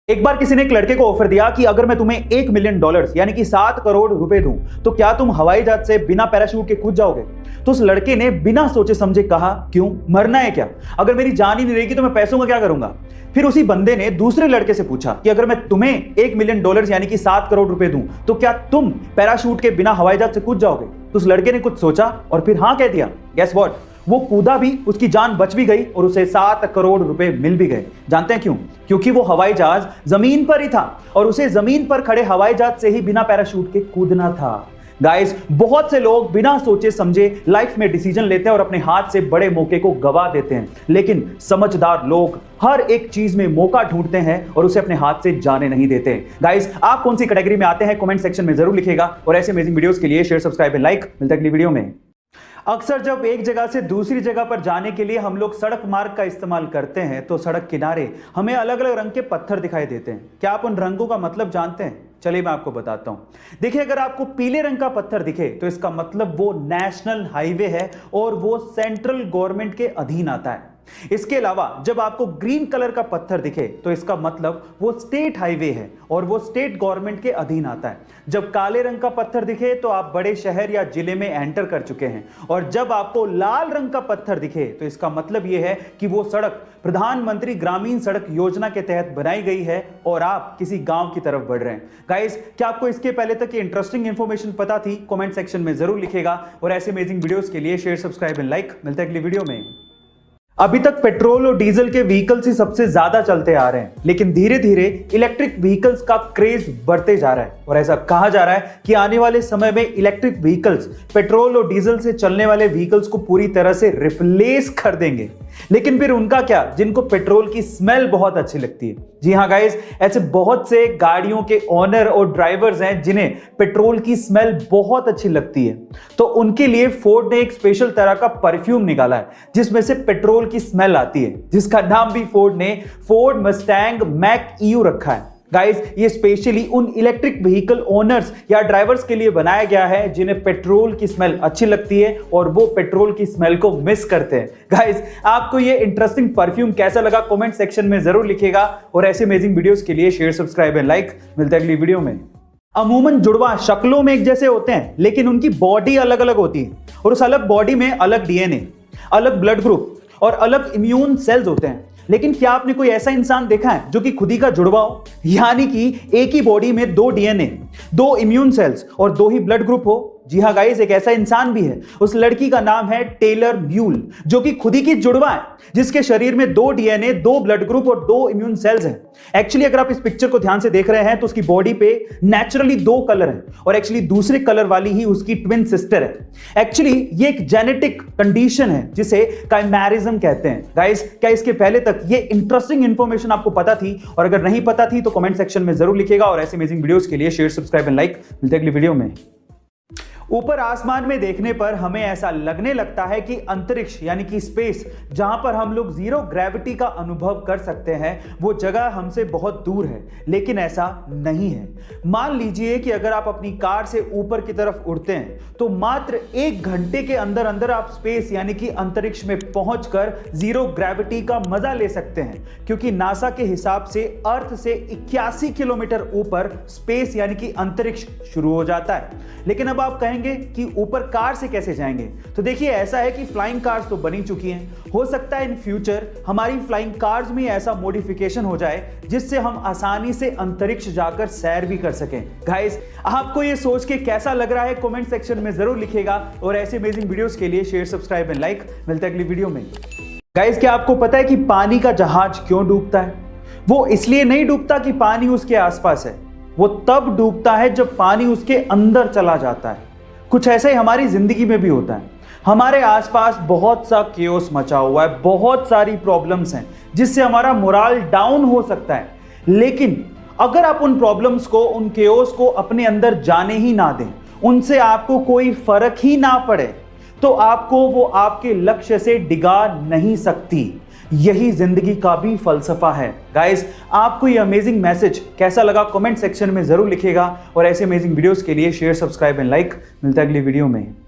एक बार किसी ने एक लड़के को ऑफर दिया कि अगर मैं तुम्हें $1 मिलियन यानी कि 7 करोड़ रुपए दूं तो क्या तुम हवाई जहाज से बिना पैराशूट के कूद जाओगे। तो उस लड़के ने बिना सोचे समझे कहा, क्यों, मरना है क्या, अगर मेरी जान ही नहीं रहेगी तो मैं पैसों का क्या करूंगा। फिर उसी बंदे ने दूसरे लड़के से पूछा कि अगर मैं तुम्हें $1 मिलियन यानी कि 7 करोड़ रुपए दूं तो क्या तुम पैराशूट के बिना हवाई जहाज से कूद जाओगे। तो उस लड़के ने कुछ सोचा और फिर हाँ कह दिया। गेस व्हाट, वो कूदा भी, उसकी जान बच भी गई और उसे 7 करोड़ रुपए मिल भी गए। जानते हैं क्यों? क्योंकि वो हवाई जहाज जमीन पर ही था और उसे जमीन पर खड़े हवाई जहाज से ही बिना पैराशूट के कूदना था। गाइस, बहुत से लोग बिना सोचे समझे लाइफ में डिसीजन लेते हैं और अपने हाथ से बड़े मौके को गवा देते हैं, लेकिन समझदार लोग हर एक चीज में मौका ढूंढते हैं और उसे अपने हाथ से जाने नहीं देते। गाइस, आप कौन सी कैटेगरी में आते हैं कमेंट सेक्शन में जरूर लिखिएगा और ऐसे अमेजिंग वीडियोस के लिए शेयर, सब्सक्राइब एंड लाइक। मिलता है अगली वीडियो में। अक्सर जब एक जगह से दूसरी जगह पर जाने के लिए हम लोग सड़क मार्ग का इस्तेमाल करते हैं तो सड़क किनारे हमें अलग अलग रंग के पत्थर दिखाई देते हैं। क्या आप उन रंगों का मतलब जानते हैं? चलिए मैं आपको बताता हूं। देखिए, अगर आपको पीले रंग का पत्थर दिखे तो इसका मतलब वो नेशनल हाईवे है और वो सेंट्रल गवर्नमेंट के अधीन आता है। इसके अलावा जब आपको ग्रीन कलर का पत्थर दिखे तो इसका मतलब वो स्टेट हाईवे है और वो स्टेट गवर्नमेंट के अधीन आता है। जब काले रंग का पत्थर दिखे तो आप बड़े शहर या जिले में एंटर कर चुके हैं और जब आपको लाल रंग का पत्थर दिखे तो इसका मतलब यह है कि वो सड़क प्रधानमंत्री ग्रामीण सड़क योजना के तहत बनाई गई है और आप किसी गांव की तरफ बढ़ रहे हैं। गाइस, क्या आपको इसके पहले तक ये इंटरेस्टिंग इंफॉर्मेशन पता थी? कमेंट सेक्शन में जरूर लिखिएगा और ऐसे अमेजिंग वीडियोस के लिए शेयर, सब्सक्राइब एंड लाइक। मिलते हैं अगली वीडियो में। अभी तक पेट्रोल और डीजल के व्हीकल्स ही सबसे ज्यादा चलते आ रहे हैं, लेकिन धीरे धीरे इलेक्ट्रिक व्हीकल्स का क्रेज बढ़ते जा रहा है और ऐसा कहा जा रहा है कि आने वाले समय में इलेक्ट्रिक व्हीकल्स पेट्रोल और डीजल से चलने वाले व्हीकल्स को पूरी तरह से रिप्लेस कर देंगे। लेकिन फिर उनका क्या, जिनको पेट्रोल की स्मेल बहुत अच्छी लगती है। जी हाँ गाइस, ऐसे बहुत से गाड़ियों के ओनर और ड्राइवर्स हैं जिन्हें पेट्रोल की स्मेल बहुत अच्छी लगती है, तो उनके लिए फोर्ड ने एक स्पेशल तरह का परफ्यूम निकाला है जिसमें से पेट्रोल की स्मेल आती है, जिसका नाम भी फोर्ड ने फोर्ड मस्टैंग मैक ईयू रखा है। गाइस, ये स्पेशली उन इलेक्ट्रिक व्हीकल ओनर्स या ड्राइवर्स के लिए बनाया गया है जिन्हें पेट्रोल की स्मेल अच्छी लगती है और वो पेट्रोल की स्मेल को मिस करते हैं। गाइस, आपको ये इंटरेस्टिंग परफ्यूम कैसा लगा कमेंट सेक्शन में जरूर लिखिएगा और ऐसे अमेजिंग वीडियोस के लिए शेयर, सब्सक्राइब एंड लाइक। मिलते हैं अगली वीडियो में। अमूमन जुड़वा शक्लों में एक जैसे होते हैं लेकिन उनकी बॉडी अलग अलग होती है और उस अलग बॉडी में अलग डीएनए, अलग ब्लड ग्रुप और अलग इम्यून सेल्स होते हैं। लेकिन क्या आपने कोई ऐसा इंसान देखा है जो कि खुद ही का जुड़वा हो, यानी कि एक ही बॉडी में 2 डीएनए, 2 इम्यून सेल्स और 2 ही ब्लड ग्रुप हो? जी हाँ गाइस, एक ऐसा इंसान भी है। उस लड़की का नाम है टेलर म्यूल, जो कि खुद ही की जुड़वा है, जिसके शरीर में 2 डीएनए, 2 ब्लड ग्रुप और 2 इम्यून सेल्स हैं। एक्चुअली अगर आप इस पिक्चर को ध्यान से देख रहे हैं तो उसकी बॉडी पे नेचुरली 2 कलर हैं और एक्चुअली दूसरे कलर वाली ही उसकी ट्विन सिस्टर है। एक्चुअली ये एक जेनेटिक कंडीशन है जिसे काइमेरिज्म कहते हैं। गाइस, क्या इसके पहले तक ये इंटरेस्टिंग इंफॉर्मेशन आपको पता थी? और अगर नहीं पता थी तो कमेंट सेक्शन में जरूर लिखिएगा और ऐसे अमेजिंग वीडियोस के लिए शेयर, सब्सक्राइब एंड लाइक। मिलते हैं अगली वीडियो में। ऊपर आसमान में देखने पर हमें ऐसा लगने लगता है कि अंतरिक्ष यानी कि स्पेस, जहां पर हम लोग जीरो ग्रेविटी का अनुभव कर सकते हैं, वो जगह हमसे बहुत दूर है, लेकिन ऐसा नहीं है। मान लीजिए कि अगर आप अपनी कार से ऊपर की तरफ उड़ते हैं तो मात्र 1 घंटे के अंदर अंदर आप स्पेस यानी कि अंतरिक्ष में पहुंचकर जीरो ग्रेविटी का मजा ले सकते हैं, क्योंकि नासा के हिसाब से अर्थ से 81 किलोमीटर ऊपर स्पेस यानी कि अंतरिक्ष शुरू हो जाता है। लेकिन अब आप कहेंगे कि ऊपर कार से कैसे जाएंगे? तो देखिए, ऐसा है कि फ्लाइंग कार्स तो बनी चुकी हैं, हो सकता है इन फ्यूचर हमारी फ्लाइंग कार्स में ऐसा मॉडिफिकेशन हो जाए जिससे हम आसानी से अंतरिक्ष जाकर सैर भी कर सकें। गाइस, आपको ये सोच के कैसा लग रहा है कमेंट सेक्शन में जरूर लिखिएगा और ऐसे अमेजिंग वीडियोस के लिए शेयर, सब्सक्राइब एंड लाइक। मिलते हैं अगली वीडियो में। गाइस, क्या आपको पता है कि पानी का जहाज क्यों डूबता है? वो इसलिए नहीं डूबता कि पानी उसके आसपास है, वो तब डूबता है जब पानी उसके अंदर चला जाता है। कुछ ऐसा ही हमारी जिंदगी में भी होता है। हमारे आसपास बहुत सा केओस मचा हुआ है, बहुत सारी प्रॉब्लम्स हैं जिससे हमारा मोराल डाउन हो सकता है। लेकिन अगर आप उन प्रॉब्लम्स को, उन केओस को अपने अंदर जाने ही ना दें, उनसे आपको कोई फर्क ही ना पड़े, तो आपको वो आपके लक्ष्य से डिगा नहीं सकती। यही जिंदगी का भी फलसफा है। गाइस, आपको ये अमेजिंग मैसेज कैसा लगा कमेंट सेक्शन में जरूर लिखिएगा और ऐसे अमेजिंग वीडियोस के लिए शेयर, सब्सक्राइब एंड लाइक। मिलता है अगली वीडियो में।